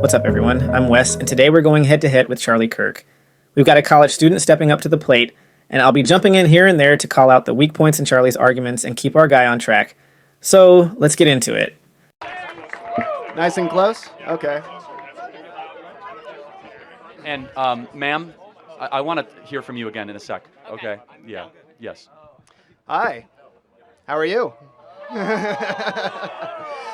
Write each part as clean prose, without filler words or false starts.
What's up, everyone? I'm Wes, and today we're going head-to-head with Charlie Kirk. We've got a college student stepping up to the plate, and I'll be jumping in here and there to call out the weak points in Charlie's arguments and keep our guy on track. So, let's get into it. Nice and close? Okay. And, ma'am, I want to hear from you again in a sec. Okay? Yeah. Yes. Hi. How are you?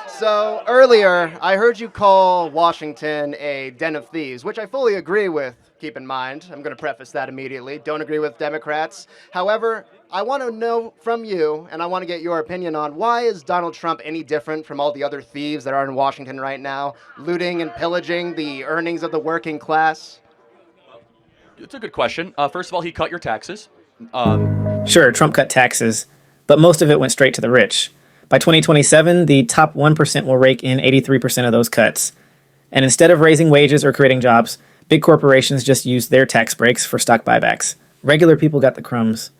So, earlier, I heard you call Washington a den of thieves, which I fully agree with, keep in mind. I'm going to preface that immediately. Don't agree with Democrats. However, I want to know from you, and I want to get your opinion on, why is Donald Trump any different from all the other thieves that are in Washington right now, looting and pillaging the earnings of the working class? It's a good question. First of all, he cut your taxes. Sure, Trump cut taxes, but most of it went straight to the rich. By 2027, the top 1% will rake in 83% of those cuts. And instead of raising wages or creating jobs, big corporations just used their tax breaks for stock buybacks. Regular people got the crumbs.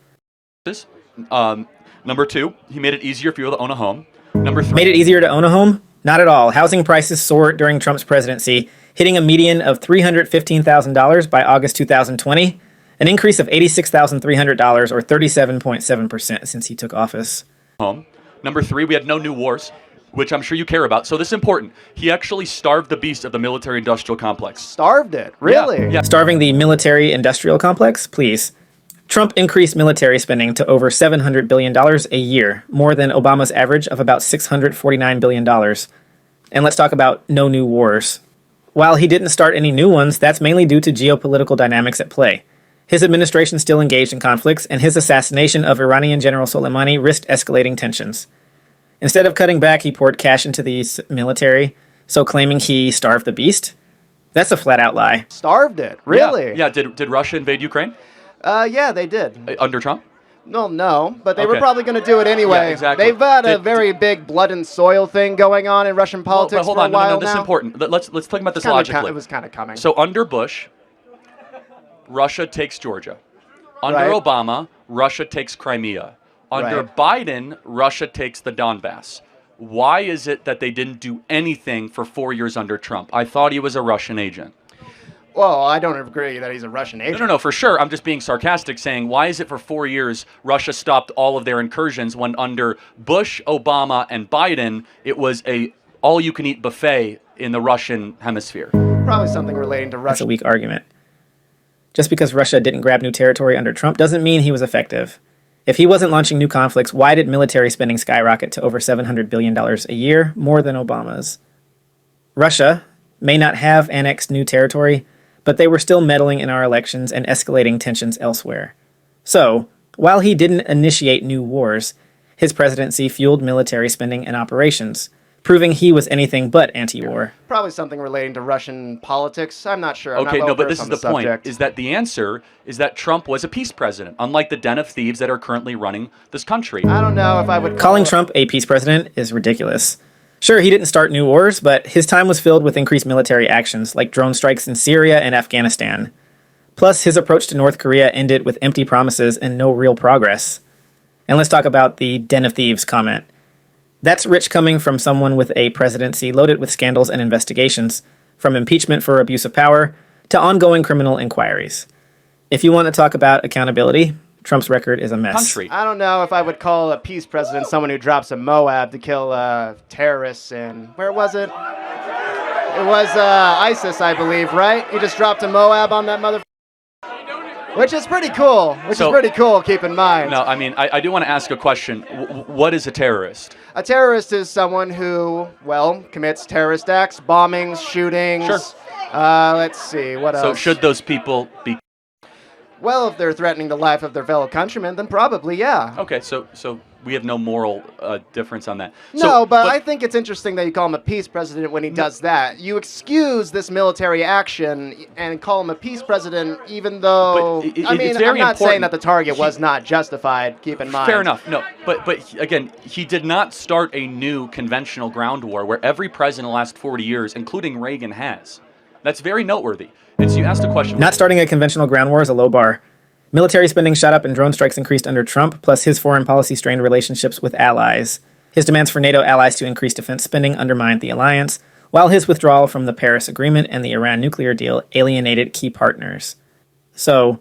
Number two, he made it easier for you to own a home. Number three. Made it easier to own a home? Not at all. Housing prices soared during Trump's presidency, hitting a median of $315,000 by August 2020, an increase of $86,300 or 37.7% since he took office. Home. Number three, we had no new wars, which I'm sure you care about. So this is important. He actually starved the beast of the military-industrial complex. Starved it? Really? Yeah. Starving the military-industrial complex? Please. Trump increased military spending to over $700 billion a year, more than Obama's average of about $649 billion. And let's talk about no new wars. While he didn't start any new ones, that's mainly due to geopolitical dynamics at play. His administration still engaged in conflicts, and his assassination of Iranian General Soleimani risked escalating tensions. Instead of cutting back, he poured cash into the military, so claiming he starved the beast? That's a flat-out lie. Starved it? Really? Yeah. Did Russia invade Ukraine? Yeah, they did. Under Trump? No, but they were Okay. probably going to do it anyway. Yeah, exactly. They've had a very big blood and soil thing going on in Russian politics Well, hold for a on. while No, this is now. important. Let's talk about this Kinda logically. it was kind of coming. So under Bush, Russia takes Georgia. Under Right. Obama, Russia takes Crimea. Under Right. Biden, Russia takes the Donbass. Why is it that they didn't do anything for 4 years under Trump? I thought he was a Russian agent. Well, I don't agree that he's a Russian agent. No, for sure. I'm just being sarcastic, saying, why is it for 4 years Russia stopped all of their incursions when under Bush, Obama, and Biden, it was a all-you-can-eat buffet in the Russian hemisphere? Probably something relating to That's Russia. a weak argument. Just because Russia didn't grab new territory under Trump doesn't mean he was effective. If he wasn't launching new conflicts, why did military spending skyrocket to over $700 billion a year, more than Obama's? Russia may not have annexed new territory, but they were still meddling in our elections and escalating tensions elsewhere. So, while he didn't initiate new wars, his presidency fueled military spending and operations, proving he was anything but anti-war. Probably something relating to Russian politics. I'm not sure. I'm Okay, not no, but well-versed this is on the point, subject. is that the answer is that Trump was a peace president, unlike the den of thieves that are currently running this country. I don't know if I would Calling Trump a peace president is ridiculous. Sure, he didn't start new wars, but his time was filled with increased military actions, like drone strikes in Syria and Afghanistan. Plus, his approach to North Korea ended with empty promises and no real progress. And let's talk about the den of thieves comment. That's rich coming from someone with a presidency loaded with scandals and investigations, from impeachment for abuse of power to ongoing criminal inquiries. If you want to talk about accountability, Trump's record is a mess. Country. I don't know if I would call a peace president someone who drops a Moab to kill terrorists in... Where was it? It was ISIS, I believe, right? He just dropped a Moab on that mother... Which is pretty cool. Keep in mind. No, I mean, I do want to ask a question. What is a terrorist? A terrorist is someone who, well, commits terrorist acts, bombings, shootings. Sure. Let's see, what else? So should those people be... Well, if they're threatening the life of their fellow countrymen, then probably, yeah. Okay, so we have no moral difference on that. No, but I think it's interesting that you call him a peace president when he does that. You excuse this military action and call him a peace president, even though... But I mean, it's very I'm not saying important. that the target was not justified, keep in mind. Fair enough. No, but again, he did not start a new conventional ground war where every president in the last 40 years, including Reagan, has. That's very noteworthy. And so you asked a question. Not starting a conventional ground war is a low bar. Military spending shot up and drone strikes increased under Trump, plus his foreign policy strained relationships with allies. His demands for NATO allies to increase defense spending undermined the alliance, while his withdrawal from the Paris Agreement and the Iran nuclear deal alienated key partners. So,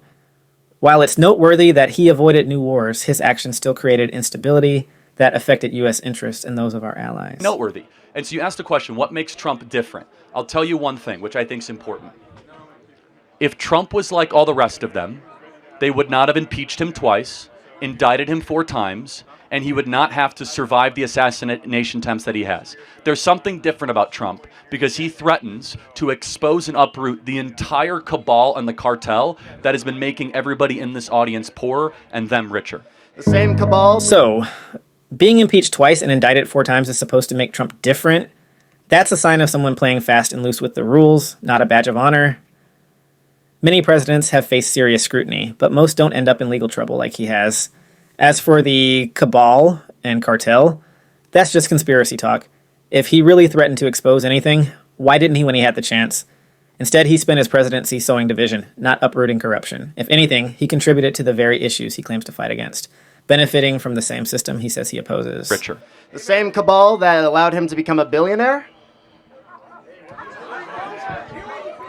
while it's noteworthy that he avoided new wars, his actions still created instability that affected U.S. interests and those of our allies. Noteworthy. And so you asked the question, what makes Trump different? I'll tell you one thing, which I think is important. If Trump was like all the rest of them, they would not have impeached him twice, indicted him 4 times, and he would not have to survive the assassination attempts that he has. There's something different about Trump because he threatens to expose and uproot the entire cabal and the cartel that has been making everybody in this audience poorer and them richer. The same cabal. So, being impeached twice and indicted 4 times is supposed to make Trump different. That's a sign of someone playing fast and loose with the rules, not a badge of honor. Many presidents have faced serious scrutiny, but most don't end up in legal trouble like he has. As for the cabal and cartel, that's just conspiracy talk. If he really threatened to expose anything, why didn't he when he had the chance? Instead, he spent his presidency sowing division, not uprooting corruption. If anything, he contributed to the very issues he claims to fight against, benefiting from the same system he says he opposes. Richer. The same cabal that allowed him to become a billionaire?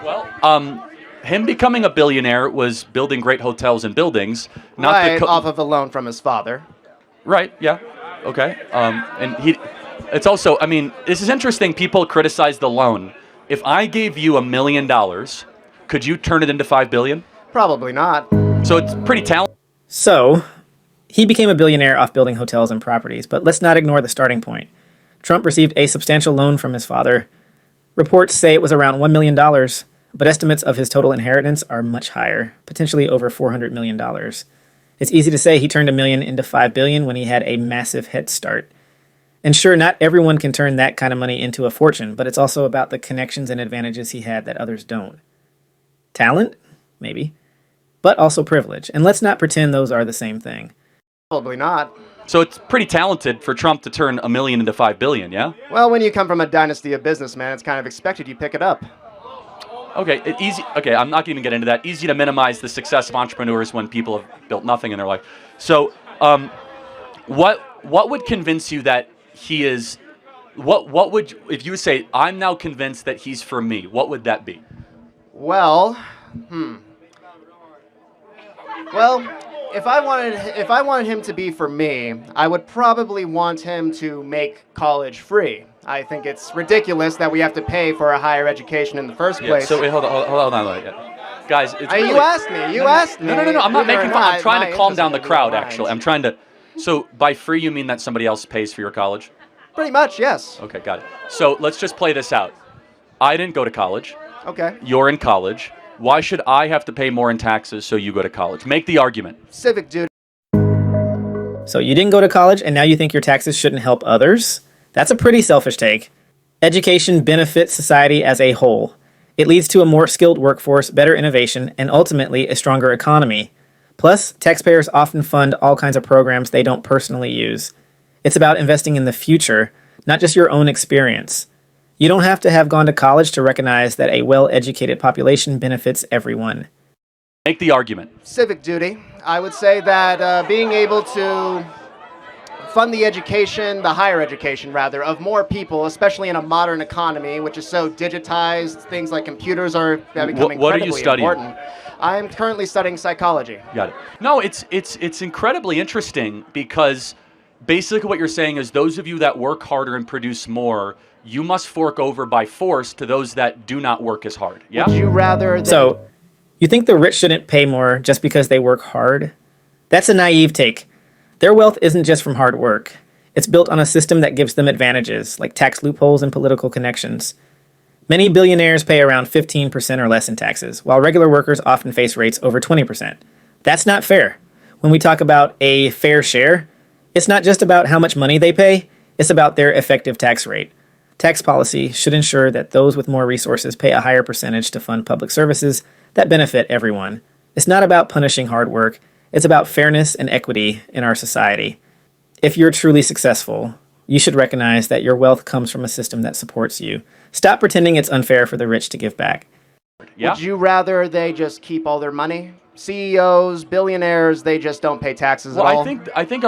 Well, him becoming a billionaire was building great hotels and buildings, not Right, the off of a loan from his father. Right, yeah. Okay. And it's also, I mean, this is interesting. People criticize the loan. If I gave you $1 million, could you turn it into $5 billion? Probably not. So it's pretty talented. So, he became a billionaire off building hotels and properties, but let's not ignore the starting point. Trump received a substantial loan from his father. Reports say it was around $1 million, but estimates of his total inheritance are much higher, potentially over $400 million. It's easy to say he turned $1 million into $5 billion when he had a massive head start. And sure, not everyone can turn that kind of money into a fortune, but it's also about the connections and advantages he had that others don't. Talent? Maybe. But also privilege. And let's not pretend those are the same thing. Probably not. So it's pretty talented for Trump to turn $1 million into $5 billion, yeah? Well, when you come from a dynasty of businessmen, it's kind of expected you pick it up. Okay, easy. Okay, I'm not going to get into that. Easy to minimize the success of entrepreneurs when people have built nothing in their life. So, what would convince you that he is? What would, if you would say, I'm now convinced that he's for me? What would that be? Well, Well, if I wanted him to be for me, I would probably want him to make college free. I think it's ridiculous that we have to pay for a higher education in the first place. So wait, hold on. Guys, it's really, You asked me. You asked me. No. I'm not making fun. I'm trying to calm down the interested in crowd. your Actually, mind. I'm trying to. So by free, you mean that somebody else pays for your college? Pretty much, yes. Okay, got it. So let's just play this out. I didn't go to college. Okay. You're in college. Why should I have to pay more in taxes so you go to college? Make the argument. Civic duty. So you didn't go to college and now you think your taxes shouldn't help others? That's a pretty selfish take. Education benefits society as a whole. It leads to a more skilled workforce, better innovation, and ultimately a stronger economy. Plus, taxpayers often fund all kinds of programs they don't personally use. It's about investing in the future, not just your own experience. You don't have to have gone to college to recognize that a well-educated population benefits everyone. Make the argument. Civic duty. I would say that being able to fund the education, the higher education rather, of more people, especially in a modern economy, which is so digitized, things like computers are becoming What are you incredibly studying? important. I'm currently studying psychology. Got it. No, it's incredibly interesting because basically what you're saying is those of you that work harder and produce more, you must fork over by force to those that do not work as hard. Yeah? Would you rather... So, you think the rich shouldn't pay more just because they work hard? That's a naive take. Their wealth isn't just from hard work. It's built on a system that gives them advantages, like tax loopholes and political connections. Many billionaires pay around 15% or less in taxes, while regular workers often face rates over 20%. That's not fair. When we talk about a fair share, it's not just about how much money they pay, it's about their effective tax rate. Tax policy should ensure that those with more resources pay a higher percentage to fund public services that benefit everyone. It's not about punishing hard work, it's about fairness and equity in our society. If you're truly successful, you should recognize that your wealth comes from a system that supports you. Stop pretending it's unfair for the rich to give back. Yeah? Would you rather they just keep all their money? CEOs, billionaires, they just don't pay taxes Well, at all? I think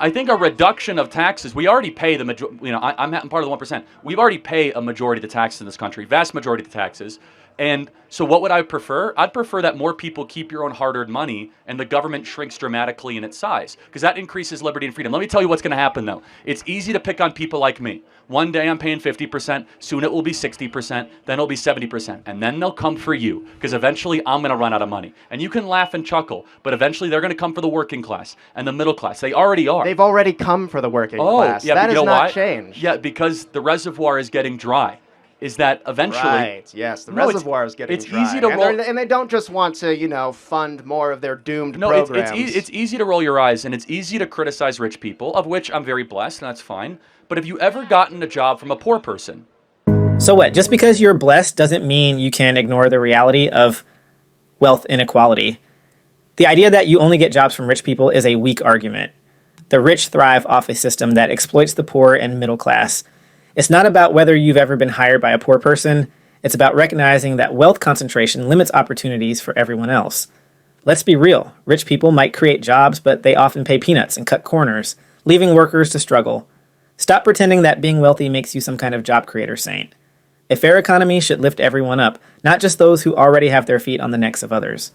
I think a reduction of taxes. We already pay the majority. I'm part of the 1%. We already pay a majority of the taxes in this country, vast majority of the taxes. And so, what would I prefer? I'd prefer that more people keep your own hard-earned money, and the government shrinks dramatically in its size, because that increases liberty and freedom. Let me tell you what's going to happen, though. It's easy to pick on people like me. One day I'm paying 50%. Soon it will be 60%. Then it'll be 70%, and then they'll come for you, because eventually I'm going to run out of money. And you can laugh and chuckle, but eventually they're going to come for the working class and the middle class. They already are. They've already come for the working class. Yeah, that but has you know not why? changed. Yeah, because the reservoir is getting dry. Is that eventually? Right. Yes, the reservoir is getting dry. It's easy to roll, and they don't just want to, fund more of their doomed no, programs. it's easy to roll your eyes, and it's easy to criticize rich people, of which I'm very blessed, and that's fine. But have you ever gotten a job from a poor person? So what? Just because you're blessed doesn't mean you can ignore the reality of wealth inequality. The idea that you only get jobs from rich people is a weak argument. The rich thrive off a system that exploits the poor and middle class. It's not about whether you've ever been hired by a poor person. It's about recognizing that wealth concentration limits opportunities for everyone else. Let's be real. Rich people might create jobs, but they often pay peanuts and cut corners, leaving workers to struggle. Stop pretending that being wealthy makes you some kind of job creator saint. A fair economy should lift everyone up, not just those who already have their feet on the necks of others.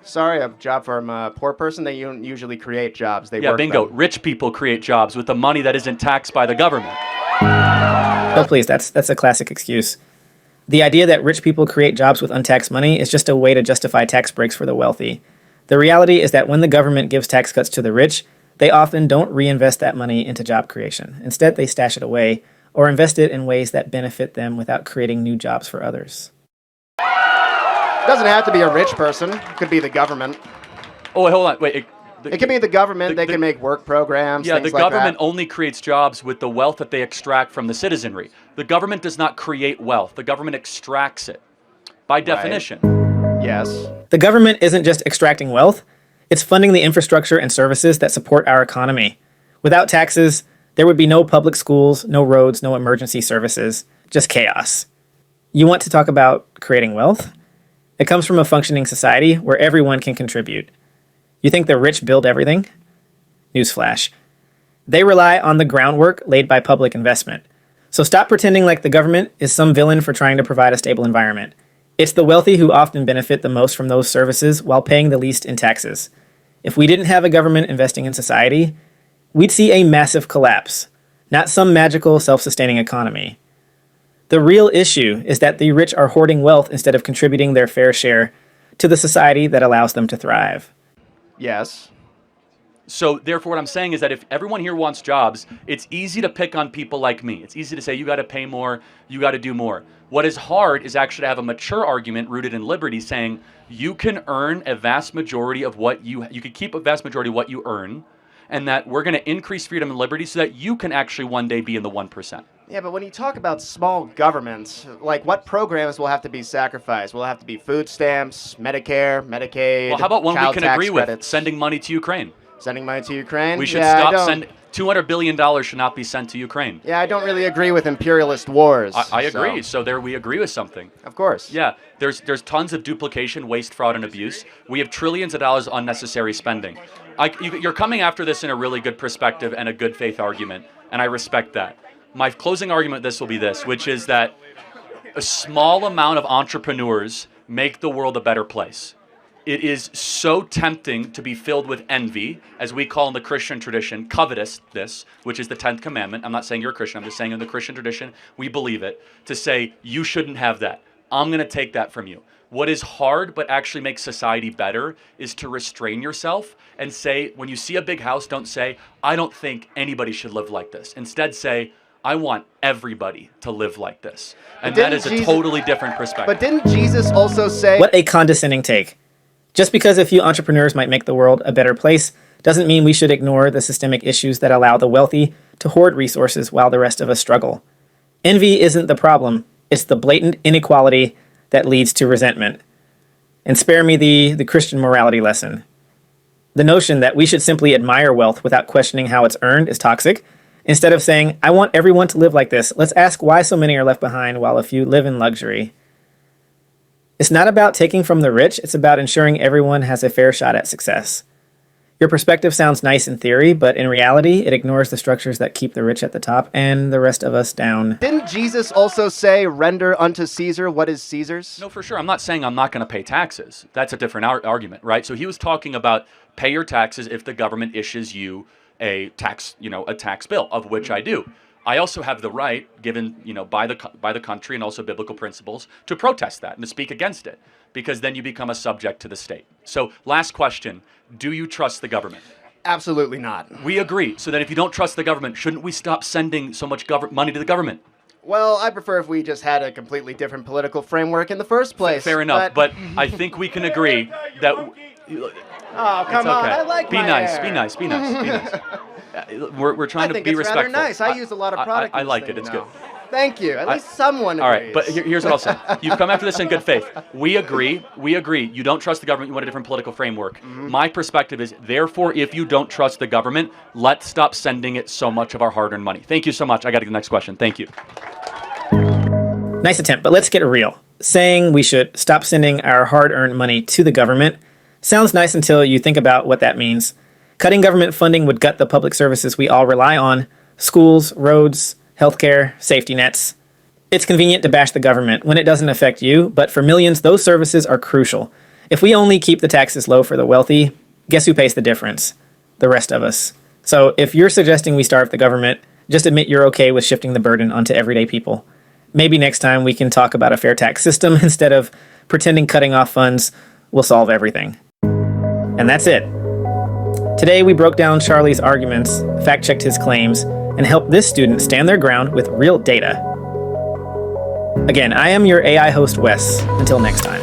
Sorry, a job from a poor person, they don't usually create jobs. They Yeah, work bingo. them. Rich people create jobs with the money that isn't taxed by the government. Oh, please, that's a classic excuse. The idea that rich people create jobs with untaxed money is just a way to justify tax breaks for the wealthy. The reality is that when the government gives tax cuts to the rich, they often don't reinvest that money into job creation. Instead, they stash it away or invest it in ways that benefit them without creating new jobs for others. It doesn't have to be a rich person. It could be the government. Oh, wait, hold on. Wait. It could be the government. They can make work programs. Yeah, things the like government that. only creates jobs with the wealth that they extract from the citizenry. The government does not create wealth. The government extracts it, by definition. Yes. The government isn't just extracting wealth, it's funding the infrastructure and services that support our economy. Without taxes, there would be no public schools, no roads, no emergency services, just chaos. You want to talk about creating wealth? It comes from a functioning society where everyone can contribute. You think the rich build everything? Newsflash. They rely on the groundwork laid by public investment. So stop pretending like the government is some villain for trying to provide a stable environment. It's the wealthy who often benefit the most from those services while paying the least in taxes. If we didn't have a government investing in society, we'd see a massive collapse, not some magical self-sustaining economy. The real issue is that the rich are hoarding wealth instead of contributing their fair share to the society that allows them to thrive. Yes. So therefore, what I'm saying is that if everyone here wants jobs, it's easy to pick on people like me. It's easy to say, you got to pay more, you got to do more. What is hard is actually to have a mature argument rooted in liberty saying you can earn a vast majority of what you could keep a vast majority of what you earn, and that we're going to increase freedom and liberty so that you can actually one day be in the 1%. Yeah, but when you talk about small governments, like what programs will have to be sacrificed? Will it have to be food stamps, Medicare, Medicaid? Well, how about one we child can tax agree credits? with? Sending money to Ukraine. Sending money to Ukraine? We should Yeah, stop I sending. $200 billion should not be sent to Ukraine. Yeah, I don't really agree with imperialist wars. I agree. So there we agree with something. Of course. Yeah, there's tons of duplication, waste, fraud, and abuse. We have trillions of dollars of unnecessary spending. You're coming after this in a really good perspective and a good faith argument, and I respect that. My closing argument this will be this, which is that a small amount of entrepreneurs make the world a better place. It is so tempting to be filled with envy, as we call in the Christian tradition, covetousness, which is the 10th commandment. I'm not saying you're a Christian. I'm just saying in the Christian tradition, we believe it, to say, you shouldn't have that. I'm going to take that from you. What is hard but actually makes society better is to restrain yourself and say, when you see a big house, don't say, I don't think anybody should live like this. Instead say, I want everybody to live like this. And that is a totally different perspective. But didn't Jesus also say... What a condescending take. Just because a few entrepreneurs might make the world a better place doesn't mean we should ignore the systemic issues that allow the wealthy to hoard resources while the rest of us struggle. Envy isn't the problem. It's the blatant inequality that leads to resentment. And spare me the Christian morality lesson. The notion that we should simply admire wealth without questioning how it's earned is toxic. Instead of saying, I want everyone to live like this, let's ask why so many are left behind while a few live in luxury. It's not about taking from the rich, it's about ensuring everyone has a fair shot at success. Your perspective sounds nice in theory, but in reality, it ignores the structures that keep the rich at the top and the rest of us down. Didn't Jesus also say, render unto Caesar what is Caesar's? No, for sure. I'm not saying I'm not going to pay taxes. That's a different argument, right? So he was talking about pay your taxes if the government issues you a tax bill, of which I do. I also have the right, given by the country and also biblical principles, to protest that and to speak against it, because then you become a subject to the state. So, last question: do you trust the government? Absolutely not. We agree. So then, if you don't trust the government, shouldn't we stop sending so much money to the government? Well, I prefer if we just had a completely different political framework in the first place. Fair enough, but I think we can agree that. Oh, come on! I like be my nice, hair. be nice, be nice, be nice. We're trying to be respectful. I think it's rather nice. I use a lot of product. I in this like thing, it. It's you know. good. Thank you. At least someone All agrees. right, but here's what I'll say. You've come after this in good faith. We agree. You don't trust the government. You want a different political framework. My perspective is, therefore, if you don't trust the government, let's stop sending it so much of our hard-earned money. Thank you so much. I got to get the next question. Thank you. Nice attempt, but let's get real. Saying we should stop sending our hard-earned money to the government sounds nice until you think about what that means. Cutting government funding would gut the public services we all rely on: schools, roads, healthcare, safety nets. It's convenient to bash the government when it doesn't affect you, but for millions, those services are crucial. If we only keep the taxes low for the wealthy, guess who pays the difference? The rest of us. So if you're suggesting we starve the government, just admit you're okay with shifting the burden onto everyday people. Maybe next time we can talk about a fair tax system instead of pretending cutting off funds will solve everything. And that's it. Today we broke down Charlie's arguments, fact-checked his claims, and helped this student stand their ground with real data. Again, I am your AI host, Wes. Until next time.